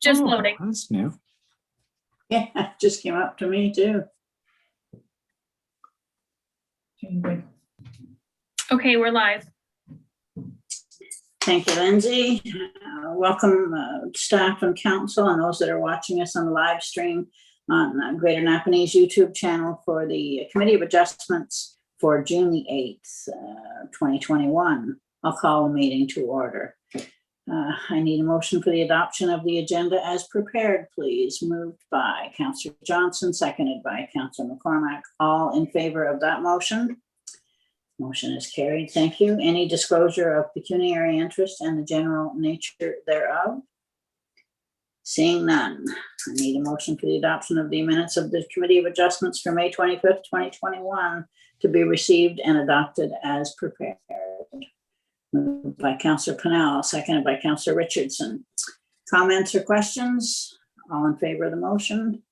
Just loading. That's new. Yeah, it just came up to me too. Okay, we're live. Thank you, Lindsay. Welcome staff and council and those that are watching us on the live stream on Greater Napanese YouTube channel for the Committee of Adjustments for June the 8th, 2021. I'll call the meeting to order. I need a motion for the adoption of the agenda as prepared, please. Moved by Councillor Johnson, seconded by Councillor McCormack. All in favor of that motion? Motion is carried. Thank you. Any disclosure of pecuniary interest and the general nature thereof? Seeing none, I need a motion for the adoption of the minutes of the Committee of Adjustments for May 25th, 2021 to be received and adopted as prepared. Moved by Councillor Pennell, seconded by Councillor Richardson. Comments or questions? All in favor of the motion?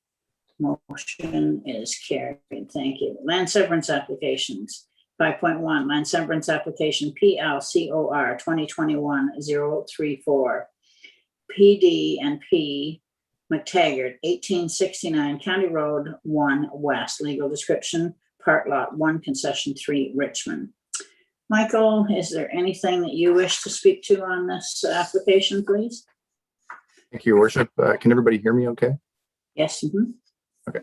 Motion is carried. Thank you. Land severance applications. 5.1, land severance application PLCOR 2021-034. PD and P McTaggart, 1869 County Road 1 West. Legal description, part lot 1, concession 3, Richmond. Michael, is there anything that you wish to speak to on this application, please? Thank you, Your Worship. Can everybody hear me okay? Yes. Okay.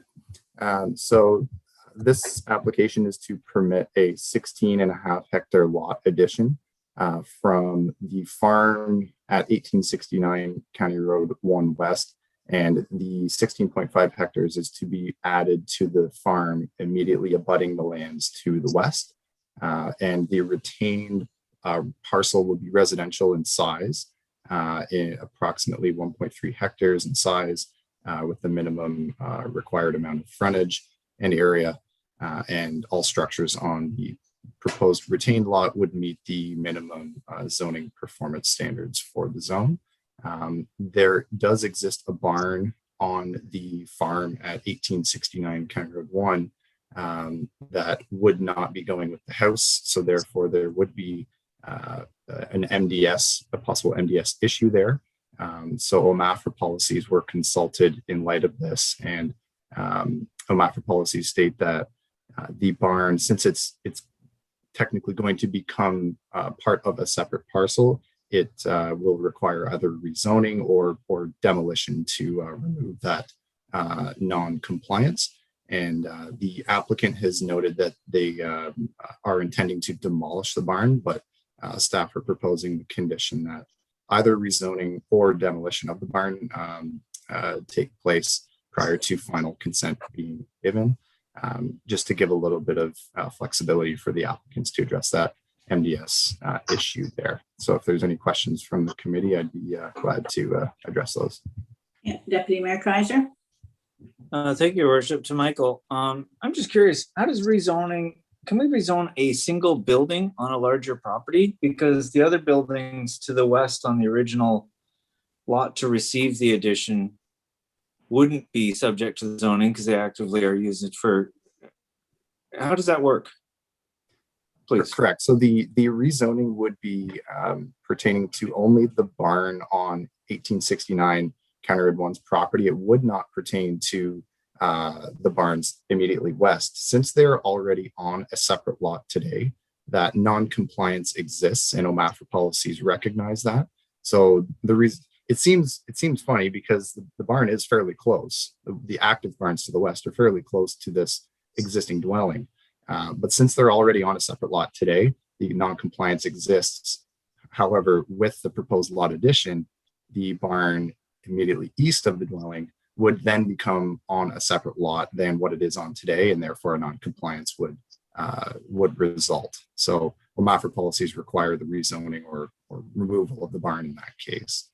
So this application is to permit a 16.5 hectare lot addition from the farm at 1869 County Road 1 West. And the 16.5 hectares is to be added to the farm immediately abutting the lands to the west. And the retained parcel will be residential in size, in approximately 1.3 hectares in size, with the minimum required amount of frontage and area, and all structures on the proposed retained lot would meet the minimum zoning performance standards for the zone. There does exist a barn on the farm at 1869 County Road 1 that would not be going with the house. So therefore there would be an MDS, a possible MDS issue there. So OMAFRA policies were consulted in light of this, and OMAFRA policies state that the barn, since it's technically going to become part of a separate parcel, it will require either rezoning or demolition to remove that non-compliance. And the applicant has noted that they are intending to demolish the barn, but staff are proposing the condition that either rezoning or demolition of the barn take place prior to final consent being given, just to give a little bit of flexibility for the applicants to address that MDS issue there. So if there's any questions from the committee, I'd be glad to address those. Yeah, Deputy Mayor Kaiser. Thank you, Your Worship. To Michael, I'm just curious, how does rezoning, can we rezone a single building on a larger property? Because the other buildings to the west on the original lot to receive the addition wouldn't be subject to the zoning because they actively are used it for, how does that work? Please. Correct. So the rezoning would be pertaining to only the barn on 1869 County Road 1's property. It would not pertain to the barns immediately west. Since they're already on a separate lot today, that non-compliance exists and OMAFRA policies recognize that. So the reason it seems funny because the barn is fairly close. The active barns to the west are fairly close to this existing dwelling. But since they're already on a separate lot today, the non-compliance exists. However, with the proposed lot addition, the barn immediately east of the dwelling would then become on a separate lot than what it is on today, and therefore a non-compliance would result. So OMAFRA policies require the rezoning or removal of the barn in that case.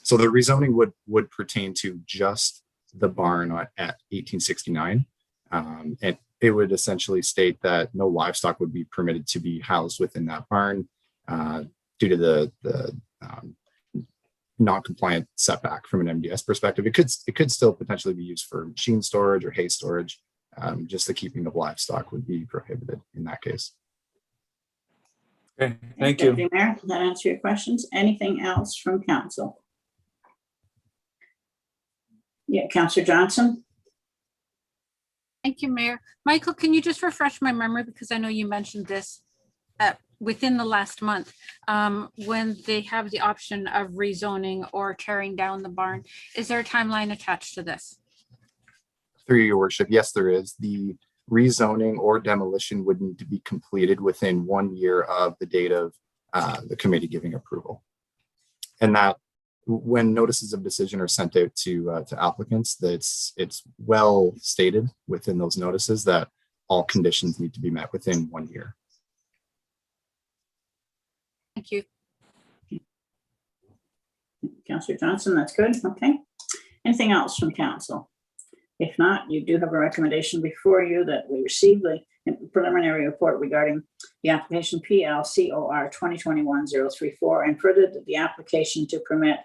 So the rezoning would pertain to just the barn at 1869, and it would essentially state that no livestock would be permitted to be housed within that barn due to the non-compliant setback from an MDS perspective. It could still potentially be used for machine storage or hay storage. Just the keeping of livestock would be prohibited in that case. Okay, thank you. Deputy Mayor, does that answer your questions? Anything else from council? Yeah, Counselor Johnson? Thank you, Mayor. Michael, can you just refresh my memory, because I know you mentioned this within the last month, when they have the option of rezoning or tearing down the barn, is there a timeline attached to this? Through your worship, yes, there is. The rezoning or demolition would need to be completed within 1 year of the date of the committee giving approval. And that when notices of decision are sent out to applicants, it's well stated within those notices that all conditions need to be met within 1 year. Thank you. Counselor Johnson, that's good. Okay. Anything else from council? If not, you do have a recommendation before you that we received the preliminary report regarding the application PLCOR 2021-034, and further that the application to permit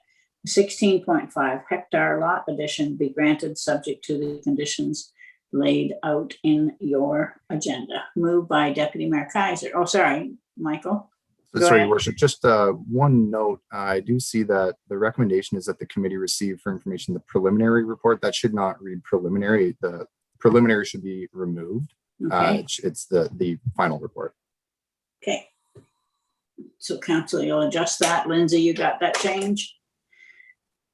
16.5 hectare lot addition be granted subject to the conditions laid out in your agenda. Moved by Deputy Mayor Kaiser. Oh, sorry, Michael. Go Sorry, ahead. Your Worship, just one note. I do see that the recommendation is that the committee receive for information the preliminary report. That should not read preliminary. The preliminary should be removed. Okay. It's the final report. Okay. So council, you'll adjust that. Lindsay, you got that change?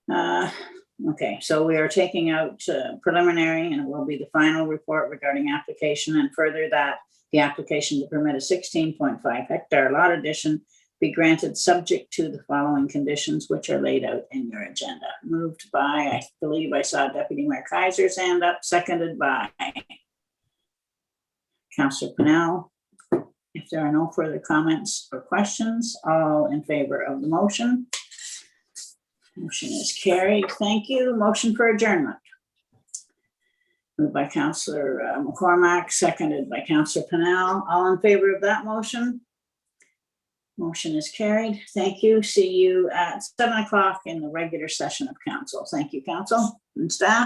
Okay, so we are taking out preliminary, and it will be the final report regarding application, and further that the application to permit a 16.5 hectare lot addition be granted subject to the following conditions, which are laid out in your agenda. Moved by, I believe I saw Deputy Mayor Kaiser's hand up, seconded by Councillor Pennell. If there are no further comments or questions, all in favor of the motion. Motion is carried. Thank you. Motion for adjournment. Moved by Councillor McCormack, seconded by Councillor Pennell. All in favor of that motion? Motion is carried. Thank you. See you at 7 o'clock in the regular session of council. Thank you, council and staff.